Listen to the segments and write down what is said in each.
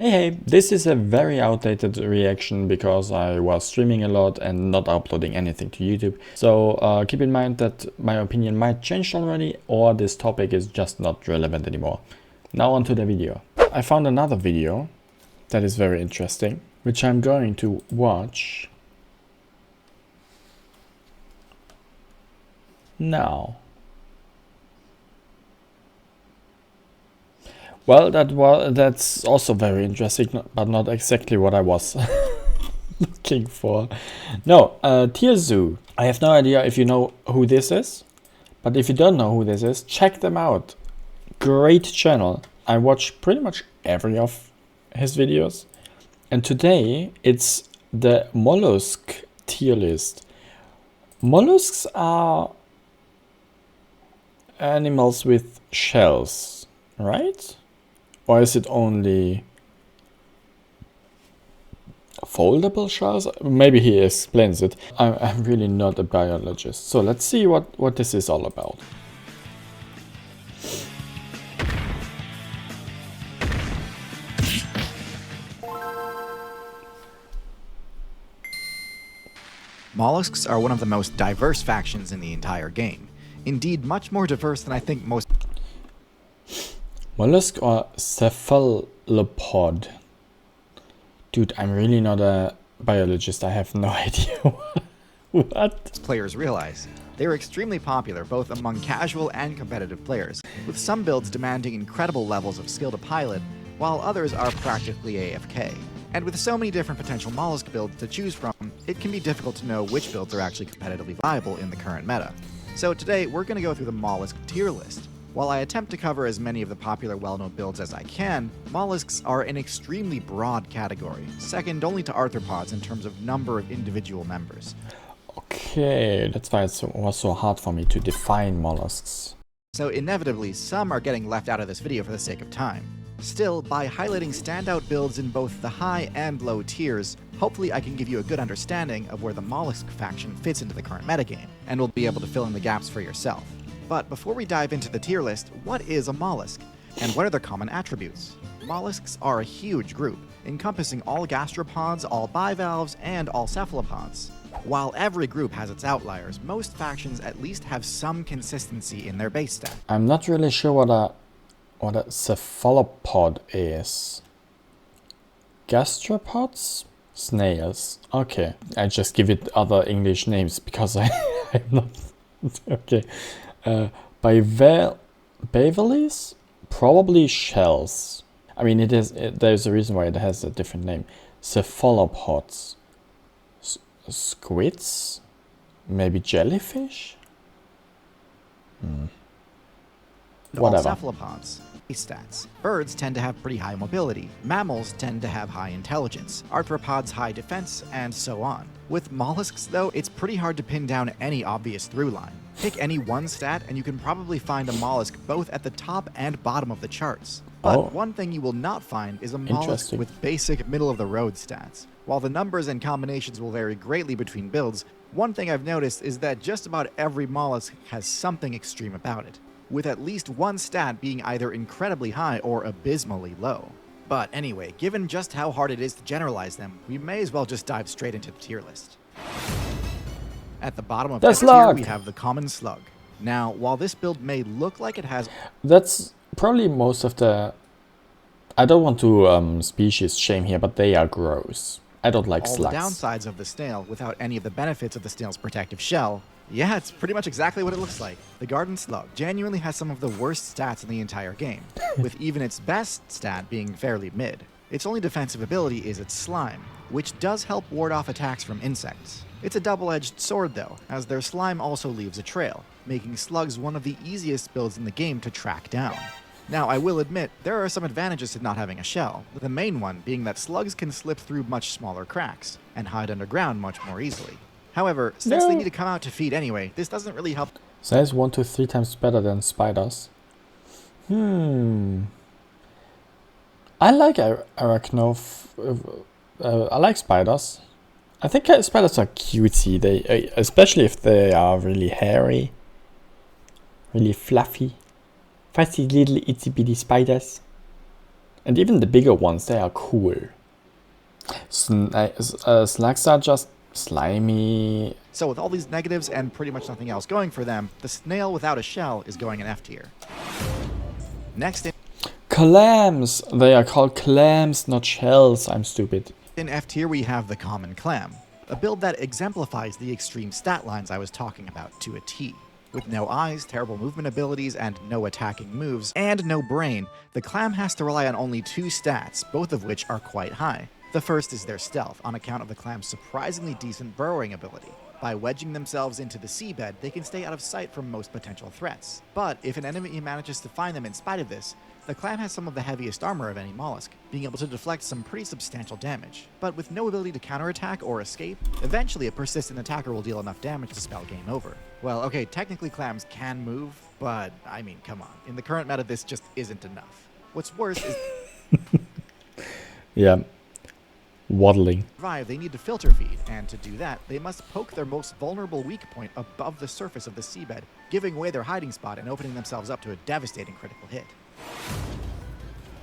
Hey, this is a very outdated reaction because I was streaming a lot and not uploading anything to YouTube. So keep in mind that my opinion might change already, or this topic is just not relevant anymore. Now on to the video. I found another video that is very interesting, which I'm going to watch now. Well, that's also very interesting, but not exactly what I was looking for. No, Tier Zoo. I have no idea if you know who this is, but if you don't know who this is, check them out. Great channel. I watch pretty much every of his videos. And today it's the mollusk tier list. Mollusks are animals with shells, right? Or is it only foldable shells? Maybe he explains it. I'm really not a biologist. So let's see what this is all about. Mollusks are one of the most diverse factions in the entire game. Indeed, much more diverse than I think most. Mollusk or cephalopod? Dude, I'm really not a biologist. I have no idea what. Players realize. They are extremely popular both among casual and competitive players, with some builds demanding incredible levels of skill to pilot, while others are practically AFK. And with so many different potential mollusk builds to choose from, it can be difficult to know which builds are actually competitively viable in the current meta. So today, we're going to go through the mollusk tier list. While I attempt to cover as many of the popular well-known builds as I can, mollusks are an extremely broad category, second only to arthropods in terms of number of individual members. Okay, that's why it was so hard for me to define mollusks. So inevitably, some are getting left out of this video for the sake of time. Still, by highlighting standout builds in both the high and low tiers, hopefully I can give you a good understanding of where the mollusk faction fits into the current metagame, and will be able to fill in the gaps for yourself. But before we dive into the tier list, what is a mollusk? And what are their common attributes? Mollusks are a huge group, encompassing all gastropods, all bivalves, and all cephalopods. While every group has its outliers, most factions at least have some consistency in their base stat. I'm not really sure what a cephalopod is. Gastropods? Snails. Okay, I just give it other English names because I'm not... Okay. Bivalves? Probably shells. I mean, there's a reason why it has a different name. Cephalopods. Squids? Maybe jellyfish? Whatever. All cephalopods. Stats. Birds tend to have pretty high mobility. Mammals tend to have high intelligence. Arthropods high defense, and so on. With mollusks, though, it's pretty hard to pin down any obvious through line. Pick any one stat and you can probably find a mollusk both at the top and bottom of the charts. But one thing you will not find is a mollusk with basic middle-of-the-road stats. While the numbers and combinations will vary greatly between builds, one thing I've noticed is that just about every mollusk has something extreme about it, with at least one stat being either incredibly high or abysmally low. But anyway, given just how hard it is to generalize them, we may as well just dive straight into the tier list. At the bottom of every tier, we have the common slug. Now, while this build may look like it has... That's probably most of the... I don't want to species shame here, but they are gross. I don't like slugs. All the downsides of the snail without any of the benefits of the snail's protective shell. Yeah, it's pretty much exactly what it looks like. The garden slug genuinely has some of the worst stats in the entire game, with even its best stat being fairly mid. Its only defensive ability is its slime, which does help ward off attacks from insects. It's a double-edged sword though, as their slime also leaves a trail, making slugs one of the easiest builds in the game to track down. Now, I will admit, there are some advantages to not having a shell, the main one being that slugs can slip through much smaller cracks, and hide underground much more easily. However, since they need to come out to feed anyway, this doesn't really help. Snails 1 to 3 times better than spiders. I like I like spiders. I think spiders are cutesy. They, especially if they are really hairy, really fluffy, fuzzy little itsy bitty spiders. And even the bigger ones, they are cool. Slugs are just slimy. So with all these negatives and pretty much nothing else going for them, the snail without a shell is going in F tier. Next Clams! They are called clams, not shells. I'm stupid. in F tier we have the common clam, a build that exemplifies the extreme stat lines I was talking about to a T. With no eyes, terrible movement abilities, and no attacking moves, and no brain, the clam has to rely on only 2 stats, both of which are quite high. The first is their stealth, on account of the clam's surprisingly decent burrowing ability. By wedging themselves into the seabed, they can stay out of sight from most potential threats. But if an enemy manages to find them in spite of this, the clam has some of the heaviest armor of any mollusk, being able to deflect some pretty substantial damage. But with no ability to counterattack or escape, eventually a persistent attacker will deal enough damage to spell game over. Well, okay, technically clams can move, but I mean, come on. In the current meta, this just isn't enough. What's worse is Yeah. Waddling. they need to filter feed, and to do that, they must poke their most vulnerable weak point above the surface of the seabed, giving away their hiding spot and opening themselves up to a devastating critical hit.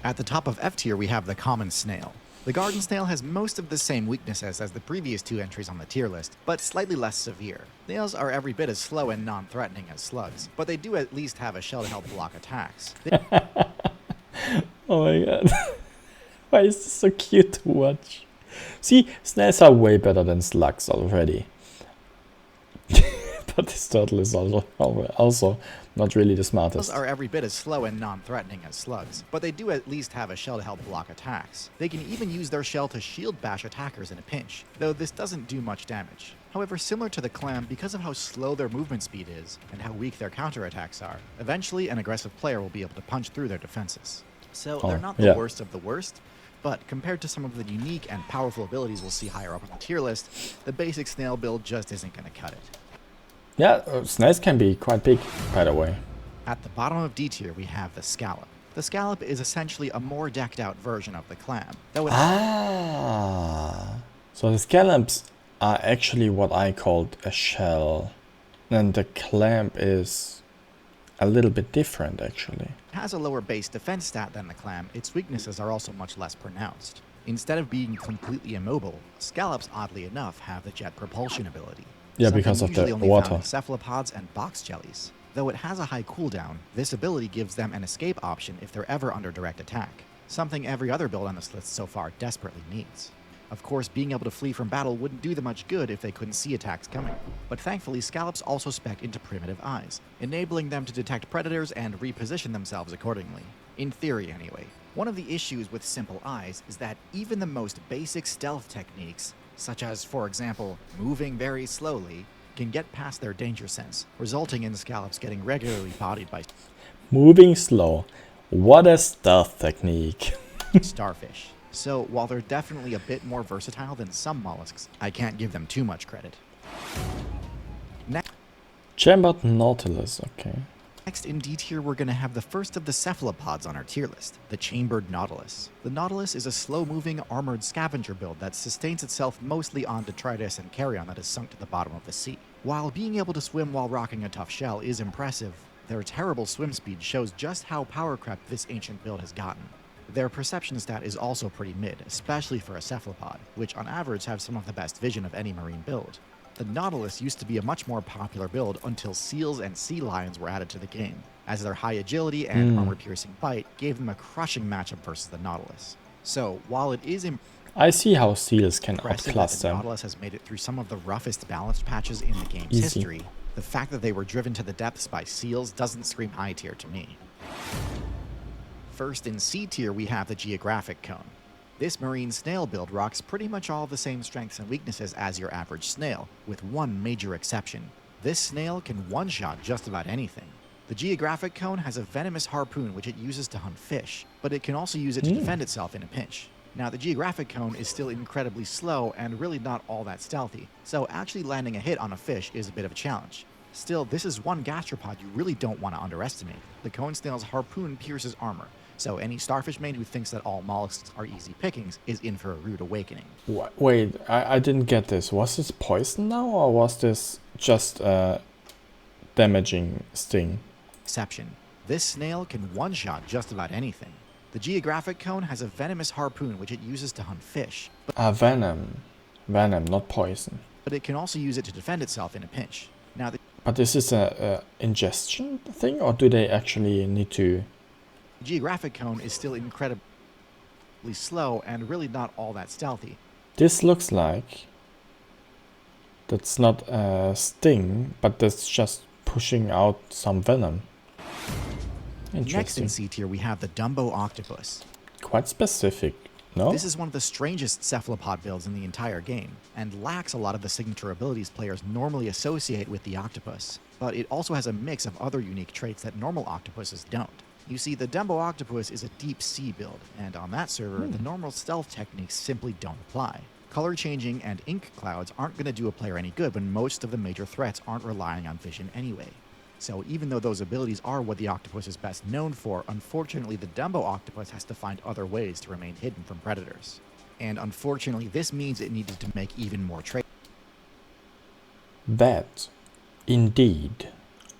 At the top of F tier, we have the common snail. The garden snail has most of the same weaknesses as the previous 2 entries on the tier list, but slightly less severe. Snails are every bit as slow and non-threatening as slugs, but they do at least have a shell to help block attacks. Oh my god. Why is this so cute to watch? See, snails are way better than slugs already. But this turtle is also not really the smartest. Snails are every bit as slow and non-threatening as slugs, but they do at least have a shell to help block attacks. They can even use their shell to shield bash attackers in a pinch, though this doesn't do much damage. However, similar to the clam, because of how slow their movement speed is, and how weak their counterattacks are, eventually an aggressive player will be able to punch through their defenses. So they're not the worst of the worst, but compared to some of the unique and powerful abilities we'll see higher up on the tier list, the basic snail build just isn't going to cut it. Yeah, snails can be quite big, by the way. At the bottom of D tier, we have the scallop. The scallop is essentially a more decked out version of the clam, though so the scallops are actually what I called a shell, and the clam is a little bit different actually. Has a lower base defense stat than the clam, its weaknesses are also much less pronounced. Instead of being completely immobile, scallops, oddly enough, have the jet propulsion ability. Yeah, because of the water. Found in cephalopods and box jellies. Though it has a high cooldown, this ability gives them an escape option if they're ever under direct attack, something every other build on this list so far desperately needs. Of course, being able to flee from battle wouldn't do them much good if they couldn't see attacks coming, but thankfully scallops also spec into primitive eyes, enabling them to detect predators and reposition themselves accordingly. In theory, anyway. One of the issues with simple eyes is that even the most basic stealth techniques, such as, for example, moving very slowly, can get past their danger sense, resulting in scallops getting regularly bodied by moving slow. What a stealth technique. starfish. So while they're definitely a bit more versatile than some mollusks, I can't give them too much credit. Chambered nautilus, okay. Next in D tier, we're going to have the first of the cephalopods on our tier list, the chambered nautilus. The nautilus is a slow-moving, armored scavenger build that sustains itself mostly on detritus and carrion that is sunk to the bottom of the sea. While being able to swim while rocking a tough shell is impressive, their terrible swim speed shows just how power-crept this ancient build has gotten. Their perception stat is also pretty mid, especially for a cephalopod, which on average have some of the best vision of any marine build. The Nautilus used to be a much more popular build until seals and sea lions were added to the game, as their high agility and armor-piercing bite gave them a crushing matchup versus the Nautilus. So, while it is I see how seals can impressive outclass that the them. Nautilus has made it through some of the roughest balance patches in the game's history, the fact that they were driven to the depths by seals doesn't scream high tier to me. First in C tier, we have the Geographic Cone. This marine snail build rocks pretty much all the same strengths and weaknesses as your average snail, with one major exception. This snail can one-shot just about anything. The Geographic Cone has a venomous harpoon which it uses to hunt fish, but it can also use it to defend itself in a pinch. Now, the Geographic Cone is still incredibly slow and really not all that stealthy, so actually landing a hit on a fish is a bit of a challenge. Still, this is one gastropod you really don't want to underestimate. The cone snail's harpoon pierces armor, so any starfish main who thinks that all mollusks are easy pickings is in for a rude awakening. Wait, I didn't get this. Was this poison now, or was this just a damaging sting? Exception. This snail can one-shot just about anything. The geographic cone has a venomous harpoon which it uses to hunt fish, Venom. Venom, not poison. but it can also use it to defend itself in a pinch. Now, the But is this a ingestion thing, or do they actually need to... geographic cone is still incredibly slow and really not all that stealthy. This looks like... That's not a sting, but that's just pushing out some venom. Next Interesting. in C tier, we have the Dumbo octopus. Quite specific, no? This is one of the strangest cephalopod builds in the entire game, and lacks a lot of the signature abilities players normally associate with the octopus. But it also has a mix of other unique traits that normal octopuses don't. You see, the Dumbo octopus is a deep sea build, and on that server, the normal stealth techniques simply don't apply. Color changing and ink clouds aren't going to do a player any good when most of the major threats aren't relying on vision anyway. So even though those abilities are what the octopus is best known for, unfortunately the Dumbo octopus has to find other ways to remain hidden from predators. And unfortunately this means it needed to make even more traits. That, indeed,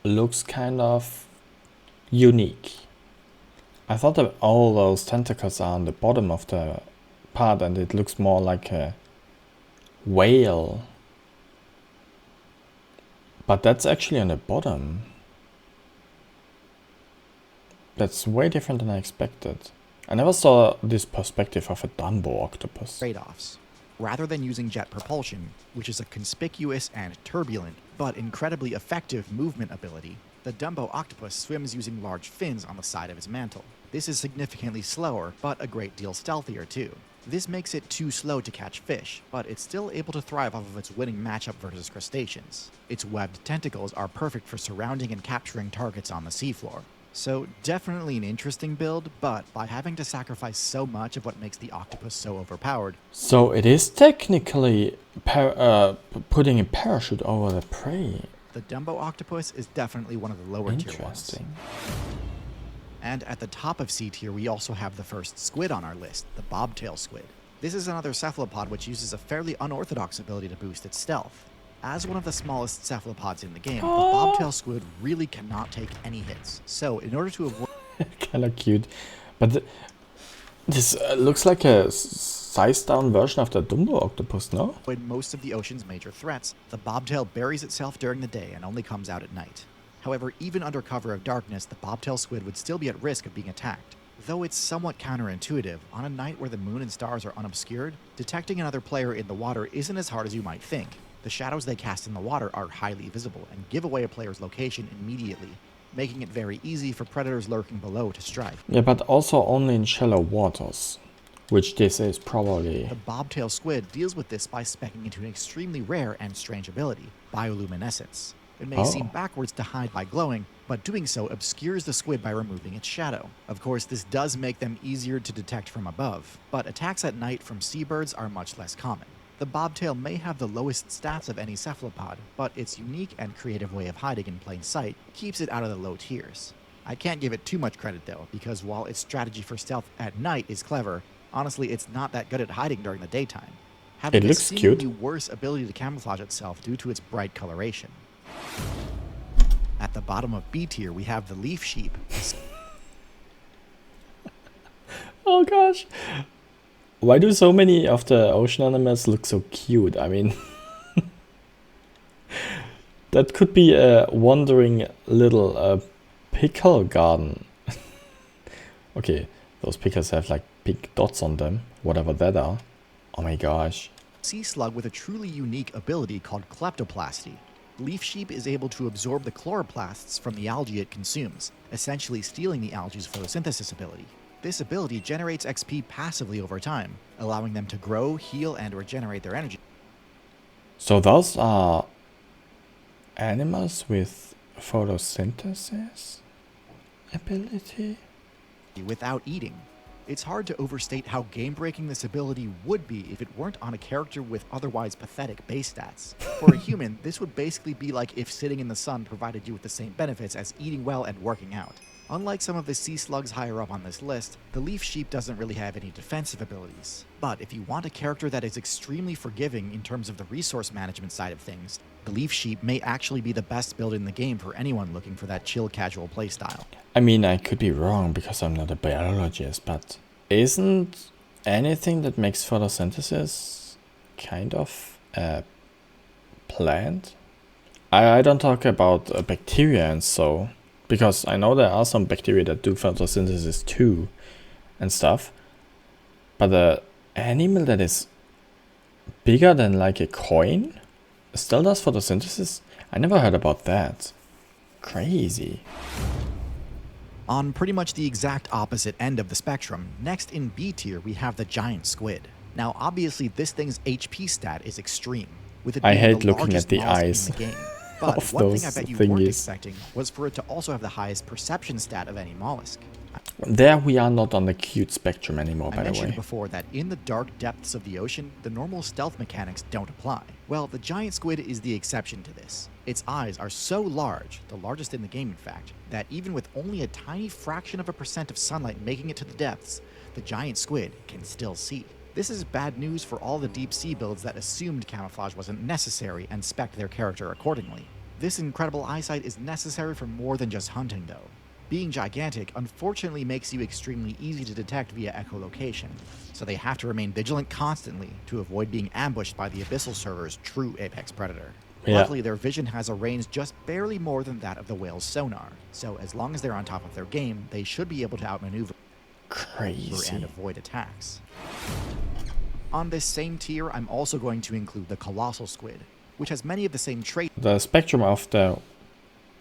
looks kind of unique. I thought that all those tentacles are on the bottom of the part and it looks more like a whale. But that's actually on the bottom. That's way different than I expected. I never saw this perspective of a Dumbo octopus. Trade-offs. Rather than using jet propulsion, which is a conspicuous and turbulent, but incredibly effective movement ability, the Dumbo octopus swims using large fins on the side of its mantle. This is significantly slower, but a great deal stealthier too. This makes it too slow to catch fish, but it's still able to thrive off of its winning matchup versus crustaceans. Its webbed tentacles are perfect for surrounding and capturing targets on the seafloor. So definitely an interesting build, but by having to sacrifice so much of what makes the octopus so overpowered. So it is technically putting a parachute over the prey. The Dumbo octopus is definitely one of the lower tier ones. Interesting. And at the top of C tier, we also have the first squid on our list, the bobtail squid. This is another cephalopod which uses a fairly unorthodox ability to boost its stealth. As one of the smallest cephalopods in the game, the bobtail squid really cannot take any hits. So in order to avoid... Kind of cute. But this looks like a sized down version of the Dumbo octopus, no? most of the ocean's major threats, the bobtail buries itself during the day and only comes out at night. However, even under cover of darkness, the bobtail squid would still be at risk of being attacked. Though it's somewhat counterintuitive, on a night where the moon and stars are unobscured, detecting another player in the water isn't as hard as you might think. The shadows they cast in the water are highly visible and give away a player's location immediately, making it very easy for predators lurking below to strike. Yeah, but also only in shallow waters, which this is probably. The bobtail squid deals with this by speccing into an extremely rare and strange ability, bioluminescence. It may seem backwards to hide by glowing, but doing so obscures the squid by removing its shadow. Of course, this does make them easier to detect from above, but attacks at night from seabirds are much less common. The bobtail may have the lowest stats of any cephalopod, but its unique and creative way of hiding in plain sight keeps it out of the low tiers. I can't give it too much credit though, because while its strategy for stealth at night is clever, honestly it's not that good at hiding during the daytime, having It a looks seemingly cute. worse ability to camouflage itself due to its bright coloration. At the bottom of B tier, we have the leaf sheep. Oh gosh. Why do so many of the ocean animals look so cute? I mean, that could be a wandering little pickle garden. Okay, those pickles have like pink dots on them, whatever that are. Oh my gosh. Sea slug with a truly unique ability called kleptoplasty. Leaf sheep is able to absorb the chloroplasts from the algae it consumes, essentially stealing the algae's photosynthesis ability. This ability generates XP passively over time, allowing them to grow, heal, and regenerate their energy. So those are animals with photosynthesis ability? Without eating. It's hard to overstate how game-breaking this ability would be if it weren't on a character with otherwise pathetic base stats. For a human, this would basically be like if sitting in the sun provided you with the same benefits as eating well and working out. Unlike some of the sea slugs higher up on this list, the leaf sheep doesn't really have any defensive abilities. But if you want a character that is extremely forgiving in terms of the resource management side of things, the leaf sheep may actually be the best build in the game for anyone looking for that chill casual playstyle. I mean, I could be wrong because I'm not a biologist, but isn't anything that makes photosynthesis kind of a plant? I don't talk about bacteria and so, because I know there are some bacteria that do photosynthesis too and stuff, but the animal that is bigger than like a coin still does photosynthesis? I never heard about that. Crazy. On pretty much the exact opposite end of the spectrum, next in B tier we have the giant squid. Now obviously this thing's HP stat is extreme, with it I being hate the looking largest at the mollusk eyes in the game. But of one thing I those bet you weren't thingies. expecting was for it to also have the highest perception stat of any mollusk. There we are not on the cute spectrum anymore, I by the mentioned way. before that in the dark depths of the ocean, the normal stealth mechanics don't apply. Well, the giant squid is the exception to this. Its eyes are so large, the largest in the game in fact, that even with only a tiny fraction of a percent of sunlight making it to the depths, the giant squid can still see. This is bad news for all the deep sea builds that assumed camouflage wasn't necessary and spec'd their character accordingly. This incredible eyesight is necessary for more than just hunting though. Being gigantic unfortunately makes you extremely easy to detect via echolocation, so they have to remain vigilant constantly to avoid being ambushed by the Abyssal server's true apex predator. Yeah. Luckily, their vision has a range just barely more than that of the whale's sonar, so as long as they're on top of their game, they should be able to outmaneuver Crazy. and avoid attacks. On this same tier, I'm also going to include the colossal squid, which has many of the same traits. The spectrum of the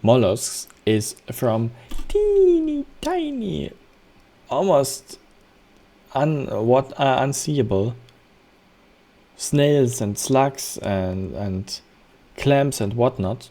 mollusks is from teeny tiny, almost unseeable snails and slugs and clams and whatnot,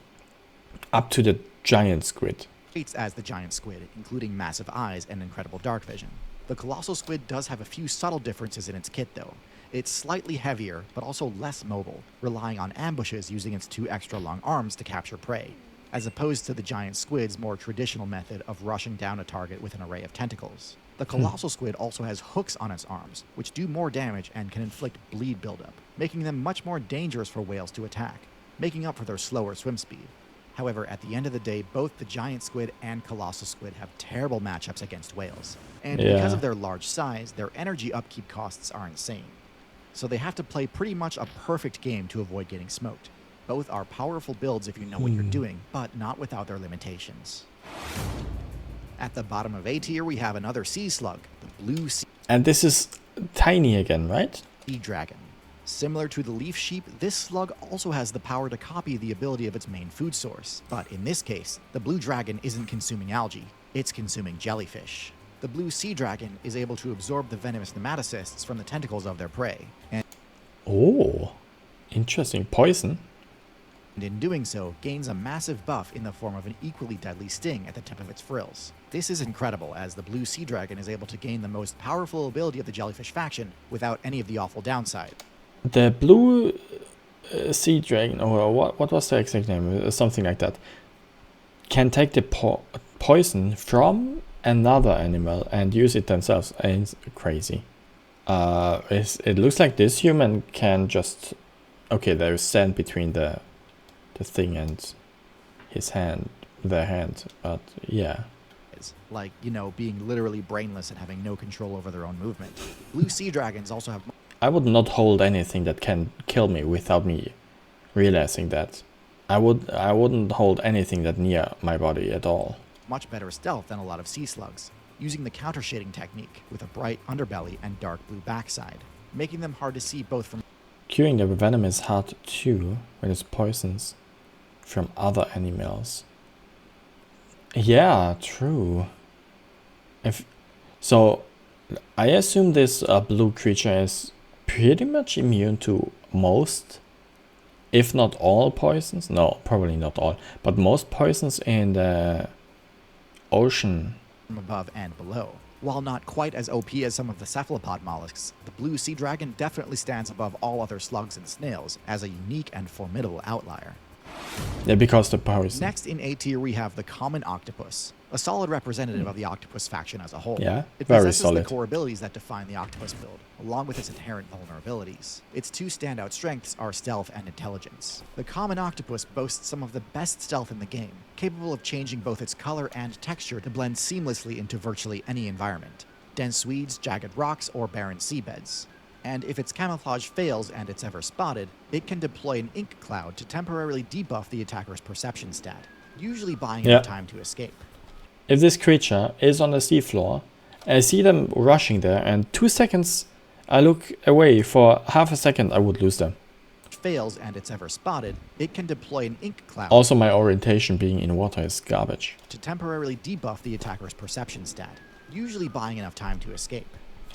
up to the giant squid. As the giant squid, including massive eyes and incredible dark vision. The colossal squid does have a few subtle differences in its kit though. It's slightly heavier, but also less mobile, relying on ambushes using its 2 extra long arms to capture prey, as opposed to the giant squid's more traditional method of rushing down a target with an array of tentacles. The colossal squid also has hooks on its arms, which do more damage and can inflict bleed buildup, making them much more dangerous for whales to attack, making up for their slower swim speed. However, at the end of the day, both the giant squid and colossal squid have terrible matchups against whales. And because of their large size, their energy upkeep costs are insane. So they have to play pretty much a perfect game to avoid getting smoked. Both are powerful builds if you know what you're doing, but not without their limitations. At the bottom of A tier, we have another sea slug, the blue sea And this is tiny again, right? dragon. Similar to the leaf sheep, this slug also has the power to copy the ability of its main food source. But in this case, the blue dragon isn't consuming algae, it's consuming jellyfish. The blue sea dragon is able to absorb the venomous nematocysts from the tentacles of their prey, and Oh, interesting. Poison. in doing so, gains a massive buff in the form of an equally deadly sting at the tip of its frills. This is incredible, as the blue sea dragon is able to gain the most powerful ability of the jellyfish faction without any of the awful downside. The blue sea dragon, or what was the exact name? Something like that. Can take the poison from another animal and use it themselves. And it's crazy. It looks like this human can just... Okay, there's sand between the thing and his hand, their hand, but yeah. Like, you know, being literally brainless and having no control over their own movement. Blue sea dragons also have I would not hold anything that can kill me without me realizing that. I wouldn't hold anything that near my body at all. much better stealth than a lot of sea slugs, using the counter shading technique with a bright underbelly and dark blue backside, making them hard to see both from Curing the venom is hard too when it's poisons from other animals. Yeah, true. So, I assume this blue creature is pretty much immune to most, if not all poisons. No, probably not all, but most poisons in the ocean. above and below. While not quite as OP as some of the cephalopod mollusks, the blue sea dragon definitely stands above all other slugs and snails as a unique and formidable outlier. Yeah, because the poison. Next in A tier we have the common octopus, a solid representative of the octopus faction as a whole. Yeah, It very possesses solid. the core abilities that define the octopus build, along with its inherent vulnerabilities. Its two standout strengths are stealth and intelligence. The common octopus boasts some of the best stealth in the game, capable of changing both its color and texture to blend seamlessly into virtually any environment: dense weeds, jagged rocks, or barren seabeds. And if its camouflage fails and it's ever spotted, it can deploy an ink cloud to temporarily debuff the attacker's perception stat, usually buying enough time to escape. If this creature is on the seafloor, I see them rushing there, and 2 seconds I look away for half a second, I would lose them. Fails and it's ever spotted, it can deploy an ink cloud. Also, my orientation being in water is garbage. To temporarily debuff the attacker's perception stat, usually buying enough time to escape.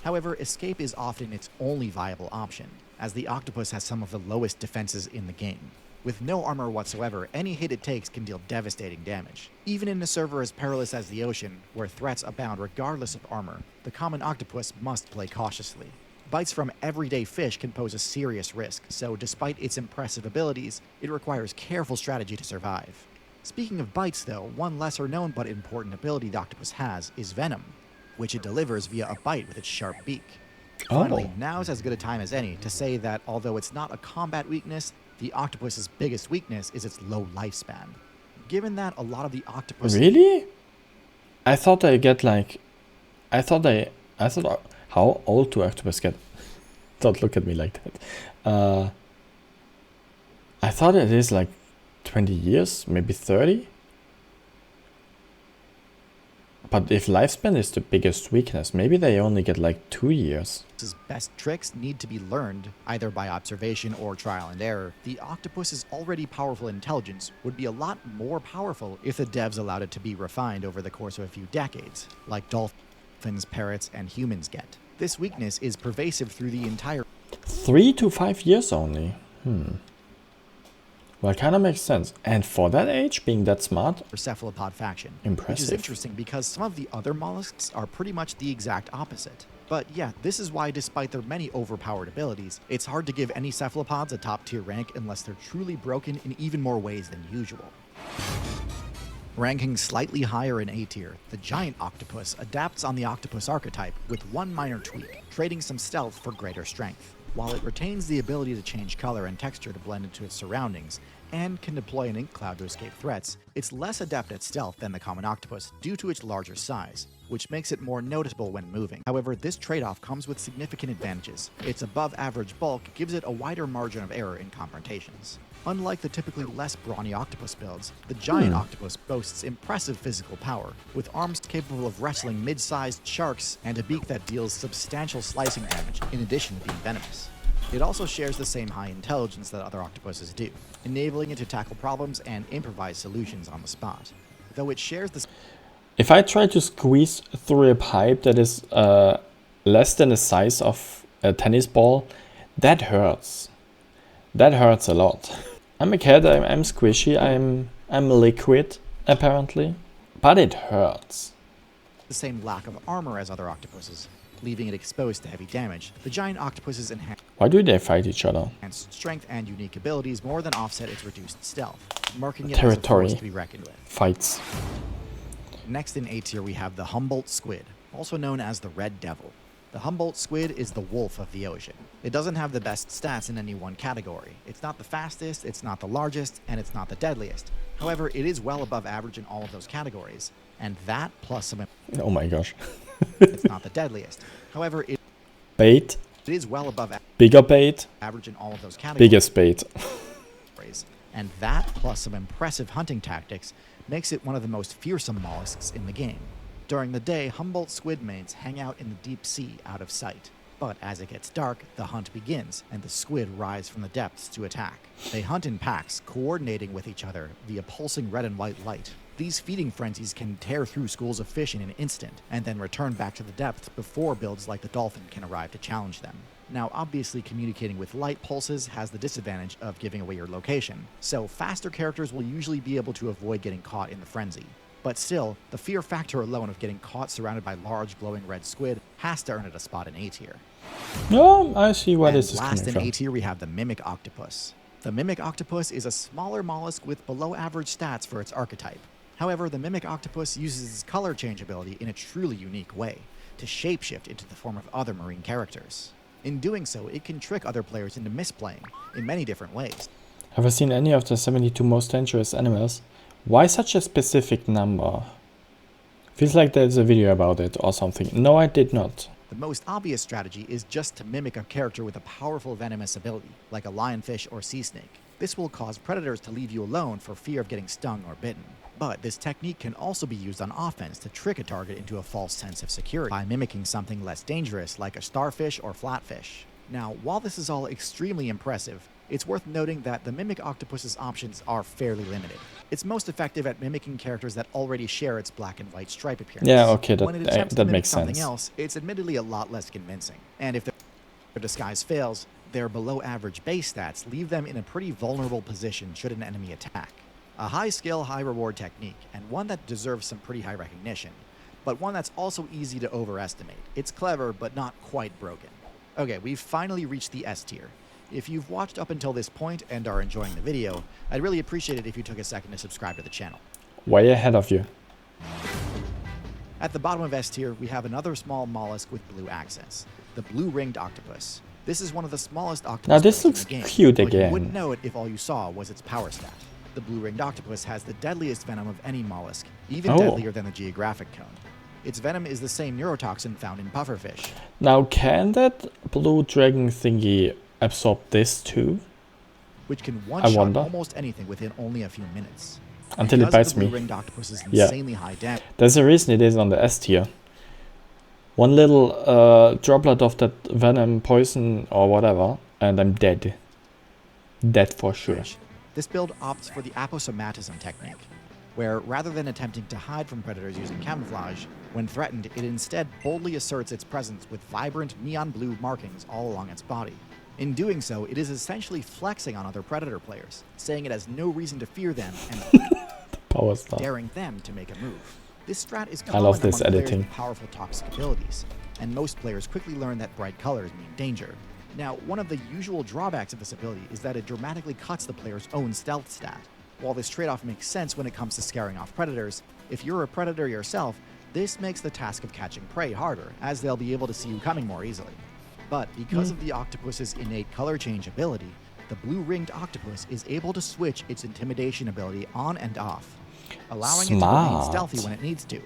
However, escape is often its only viable option, as the octopus has some of the lowest defenses in the game. With no armor whatsoever, any hit it takes can deal devastating damage. Even in a server as perilous as the ocean, where threats abound regardless of armor, the common octopus must play cautiously. Bites from everyday fish can pose a serious risk, so despite its impressive abilities, it requires careful strategy to survive. Speaking of bites though, one lesser known but important ability the octopus has is venom, which it delivers via a bite with its sharp beak. Finally, now's as good a time as any to say that although it's not a combat weakness, the octopus's biggest weakness is its low lifespan. Given that a lot of the octopus... Really? I thought they get like... I thought how old do octopus get? Don't look at me like that. I thought it is like 20 years, maybe 30? But if lifespan is the biggest weakness, maybe they only get like 2 years. His best tricks need to be learned, either by observation or trial and error. The octopus's already powerful intelligence would be a lot more powerful if the devs allowed it to be refined over the course of a few decades, like dolphins, parrots, and humans get. This weakness is pervasive through the entire 3 to 5 years only. Well, kind of makes sense. And for that age, being that smart, cephalopod faction. Impressive. Which is interesting because some of the other mollusks are pretty much the exact opposite. But yeah, this is why despite their many overpowered abilities, it's hard to give any cephalopods a top tier rank unless they're truly broken in even more ways than usual. Ranking slightly higher in A tier, the giant octopus adapts on the octopus archetype with one minor tweak, trading some stealth for greater strength. While it retains the ability to change color and texture to blend into its surroundings, and can deploy an ink cloud to escape threats, it's less adept at stealth than the common octopus due to its larger size, which makes it more noticeable when moving. However, this trade-off comes with significant advantages. Its above-average bulk gives it a wider margin of error in confrontations. Unlike the typically less brawny octopus builds, the giant octopus boasts impressive physical power, with arms capable of wrestling mid-sized sharks and a beak that deals substantial slicing damage in addition to being venomous. It also shares the same high intelligence that other octopuses do, enabling it to tackle problems and improvise solutions on the spot. Though it shares the... if I try to squeeze through a pipe that is less than the size of a tennis ball, that hurts. That hurts a lot. I'm a cat, I'm squishy, I'm liquid, apparently. But it hurts. The same lack of armor as other octopuses, leaving it exposed to heavy damage. The giant octopus's Why do they fight each other? enhanced strength and unique abilities more than offset its reduced stealth, marking it Territory. as a force to be reckoned with. Fights. Next in A tier we have the Humboldt squid, also known as the Red Devil. The Humboldt squid is the wolf of the ocean. It doesn't have the best stats in any one category. It's not the fastest, it's not the largest, and it's not the deadliest. However, it is well above average in all of those categories, and that plus some... Oh my gosh. it's not the deadliest. However, it Bait. is well above Bigger bait. average in all of those categories. Biggest bait. And that plus some impressive hunting tactics makes it one of the most fearsome mollusks in the game. During the day, Humboldt squid mates hang out in the deep sea out of sight. But as it gets dark, the hunt begins, and the squid rise from the depths to attack. They hunt in packs, coordinating with each other via pulsing red and white light. These feeding frenzies can tear through schools of fish in an instant, and then return back to the depths before builds like the dolphin can arrive to challenge them. Now, obviously communicating with light pulses has the disadvantage of giving away your location, so faster characters will usually be able to avoid getting caught in the frenzy. But still, the fear factor alone of getting caught surrounded by large glowing red squid has to earn it a spot in A tier. No, I see where this is last coming in from. A tier we have the mimic octopus. The mimic octopus is a smaller mollusk with below average stats for its archetype. However, the mimic octopus uses its color change ability in a truly unique way, to shapeshift into the form of other marine characters. In doing so, it can trick other players into misplaying in many different ways. Have I seen any of the 72 most dangerous animals? Why such a specific number? Feels like there's a video about it or something. No, I did not. The most obvious strategy is just to mimic a character with a powerful venomous ability, like a lionfish or sea snake. This will cause predators to leave you alone for fear of getting stung or bitten. But this technique can also be used on offense to trick a target into a false sense of security by mimicking something less dangerous like a starfish or flatfish. Now, while this is all extremely impressive, it's worth noting that the mimic octopus's options are fairly limited. It's most effective at mimicking characters that already share its black and white stripe appearance. Yeah, okay, When it attempts to that mimic makes something sense. else, it's admittedly a lot less convincing. And if their disguise fails, their below average base stats leave them in a pretty vulnerable position should an enemy attack. A high skill, high reward technique, and one that deserves some pretty high recognition, but one that's also easy to overestimate. It's clever, but not quite broken. Okay, we've finally reached the S tier. If you've watched up until this point and are enjoying the video, I'd really appreciate it if you took a second to subscribe to the channel. Way ahead of you. At the bottom of S tier, we have another small mollusk with blue accents, the blue-ringed octopus. This is one of the smallest octopus Now this in looks the game, cute but again. you wouldn't know it if all you saw was its power stat. The blue-ringed octopus has the deadliest venom of any mollusk, even deadlier than the geographic cone. Its venom is the same neurotoxin found in pufferfish. Now can that blue dragon thingy absorb this too? Which can I one-shot wonder. almost anything within only a few minutes. Until it Because bites the me. blue-ringed octopus's Yeah. insanely high damage, There's a reason it is on the S tier. One little droplet of that venom, poison or whatever, and I'm dead. Dead for sure. this build opts for the aposomatism technique, where rather than attempting to hide from predators using camouflage, when threatened, it instead boldly asserts its presence with vibrant neon blue markings all along its body. In doing so, it is essentially flexing on other predator players, saying it has no reason to fear them and Power stuff. daring them to make a move. This strat is I common love this among players editing. with powerful toxic abilities, and most players quickly learn that bright colors mean danger. Now, one of the usual drawbacks of this ability is that it dramatically cuts the player's own stealth stat. While this trade-off makes sense when it comes to scaring off predators, if you're a predator yourself, this makes the task of catching prey harder, as they'll be able to see you coming more easily. But because of the octopus's innate color change ability, the blue-ringed octopus is able to switch its intimidation ability on and off, allowing it to remain Smart. stealthy when it needs to.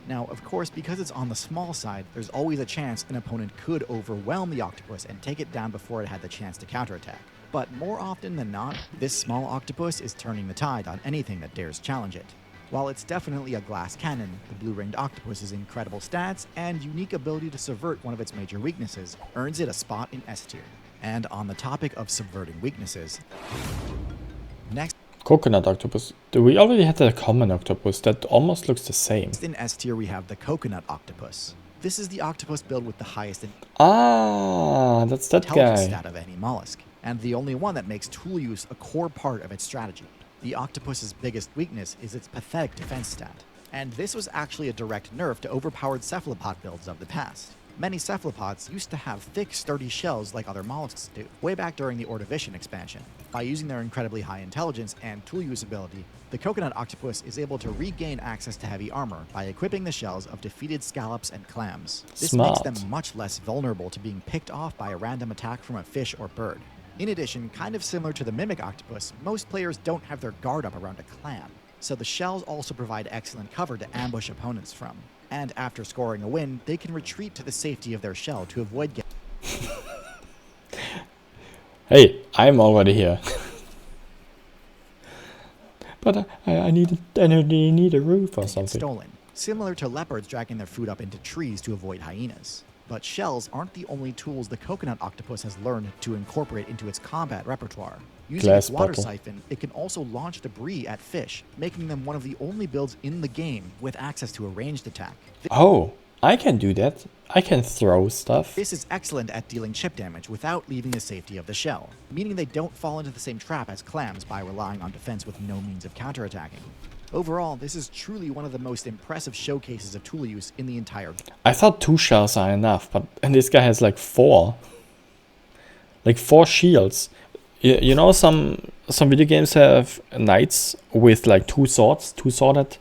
Now, of course, because it's on the small side, there's always a chance an opponent could overwhelm the octopus and take it down before it had the chance to counterattack. But more often than not, this small octopus is turning the tide on anything that dares challenge it. While it's definitely a glass cannon, the blue-ringed octopus's incredible stats and unique ability to subvert one of its major weaknesses earns it a spot in S tier. And on the topic of subverting weaknesses, next Coconut octopus. We already had a common octopus that almost looks the same. in S tier we have the coconut octopus. This is the octopus build with the highest Ah, that's that intelligence guy. stat of any mollusk, and the only one that makes tool use a core part of its strategy. The octopus's biggest weakness is its pathetic defense stat, and this was actually a direct nerf to overpowered cephalopod builds of the past. Many cephalopods used to have thick, sturdy shells like other mollusks do, way back during the Ordovician expansion. By using their incredibly high intelligence and tool use ability, the coconut octopus is able to regain access to heavy armor by equipping the shells of defeated scallops and clams. This makes them Smart. much less vulnerable to being picked off by a random attack from a fish or bird. In addition, kind of similar to the mimic octopus, most players don't have their guard up around a clam, so the shells also provide excellent cover to ambush opponents from. And after scoring a win, they can retreat to the safety of their shell to avoid getting Hey, I'm already here. But I need a roof or something. stolen, similar to leopards dragging their food up into trees to avoid hyenas. But shells aren't the only tools the coconut octopus has learned to incorporate into its combat repertoire. Using Glass its water bottle. siphon, it can also launch debris at fish, making them one of the only builds in the game with access to a ranged attack. Oh, I can do that. I can throw stuff. This is excellent at dealing chip damage without leaving the safety of the shell, meaning they don't fall into the same trap as clams by relying on defense with no means of counterattacking. Overall, this is truly one of the most impressive showcases of tool use in the entire game. I thought 2 shells are enough, but and this guy has like 4. Like 4 shields. You know, some video games have knights with like two swords, two-sworded,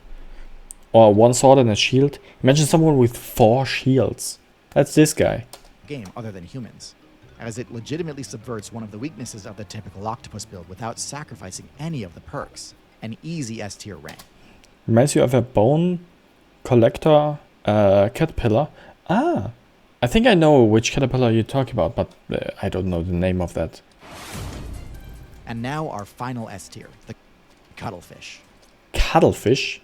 or one sword and a shield. Imagine someone with 4 shields. That's this guy. Game other than humans, as it legitimately subverts one of the weaknesses of the typical octopus build without sacrificing any of the perks. An easy S tier rank. Reminds you of a bone collector caterpillar. Ah, I think I know which caterpillar you're talking about, but I don't know the name of that. And now our final S tier, the cuttlefish. Cuttlefish?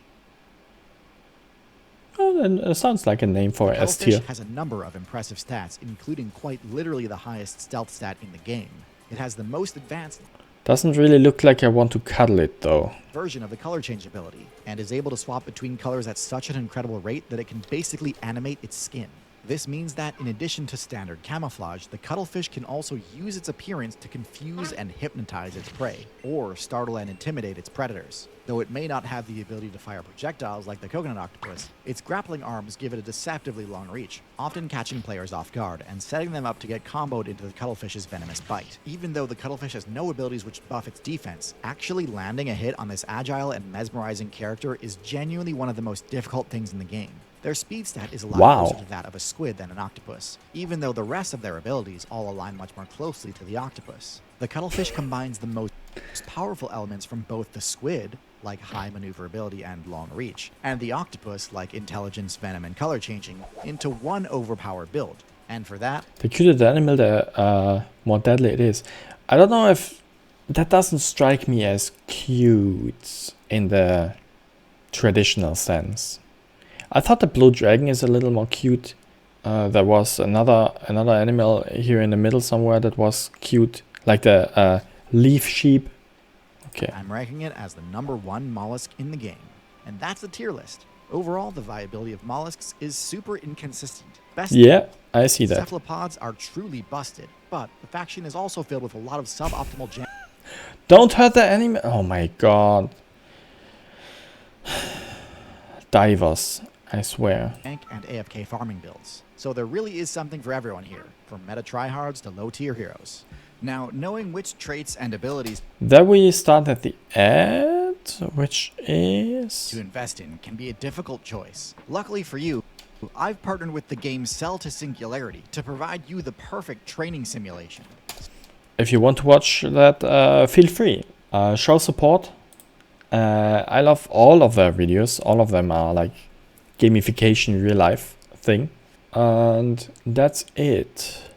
Oh, then it sounds like a name for S tier. Cuttlefish has a number of impressive stats, including quite literally the highest stealth stat in the game. It has the most advanced Doesn't really look like I want to cuddle it though. version of the color change ability, and is able to swap between colors at such an incredible rate that it can basically animate its skin. This means that in addition to standard camouflage, the cuttlefish can also use its appearance to confuse and hypnotize its prey, or startle and intimidate its predators. Though it may not have the ability to fire projectiles like the coconut octopus, its grappling arms give it a deceptively long reach, often catching players off guard and setting them up to get comboed into the cuttlefish's venomous bite. Even though the cuttlefish has no abilities which buff its defense, actually landing a hit on this agile and mesmerizing character is genuinely one of the most difficult things in the game. Their speed stat is a lot closer to that of a squid than an octopus, even though the rest of their abilities all align much more closely to the octopus. The cuttlefish combines the most powerful elements from both the squid, like high maneuverability and long reach, and the octopus, like intelligence, venom, and color changing, into one overpowered build. And for that, the cuter the animal, the more deadly it is. I don't know if that doesn't strike me as cute in the traditional sense. I thought the blue dragon is a little more cute. There was another animal here in the middle somewhere that was cute, like the leaf sheep. Okay. I'm ranking it as the #1 mollusk in the game. And that's the tier list. Overall, the viability of mollusks is super inconsistent. Yeah, I see that. Cephalopods are truly busted, but the faction is also filled with a lot of suboptimal jam. Don't hurt the animal. Oh my god. Divers, I swear. And AFK farming builds. So there really is something for everyone here, from meta tryhards to low tier heroes. Now, knowing which traits and abilities Then we start at the end, which is... to invest in can be a difficult choice. Luckily for you, I've partnered with the game Cell to Singularity to provide you the perfect training simulation. If you want to watch that, feel free. Show support. I love all of their videos. All of them are like gamification real life thing. And that's it.